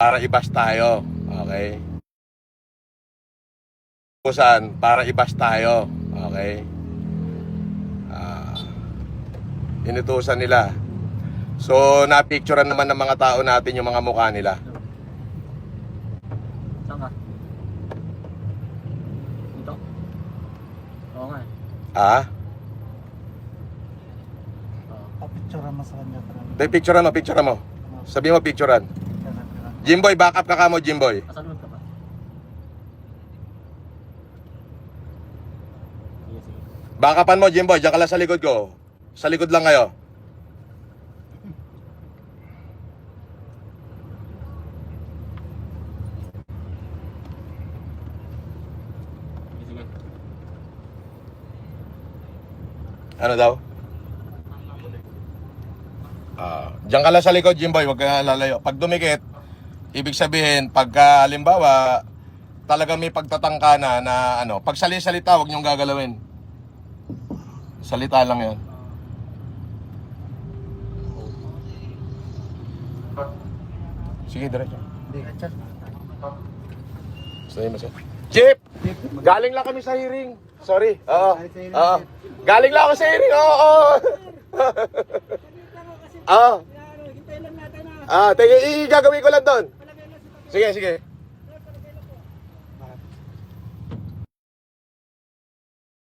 para ibas tayo. Okay? Utusan para ibas tayo. Okay? Inutusan nila. So, napicturean naman ng mga tao natin yung mga mukha nila. Saan ka? Dito? Oo nga. Ah? Papicturean mo sa kanya. Picturean mo. Sabi mo, picturean. Jimboy, back up ka mo, Jimboy. Nasa loob ka ba? Sige, sige. Back upan mo, Jimboy. Diyan ka lang sa likod ko. Sa likod lang kayo. Sige, sige. Ano daw? Diyan ka lang sa likod, Jimboy. Huwag ka lalayo. Pag dumikit, ibig sabihin, pagka halimbawa, talagang may pagtatangka na ano, pag salita, huwag niyong gagalawin. Salita lang yan. Sige, diretso. Sige mo siya. Chip! Galing lang kami sa hearing. Sorry. Oo. Oo. Galing lang ako sa hearing. Oo. Oo. Gagawin ko lang doon. Sige, sige.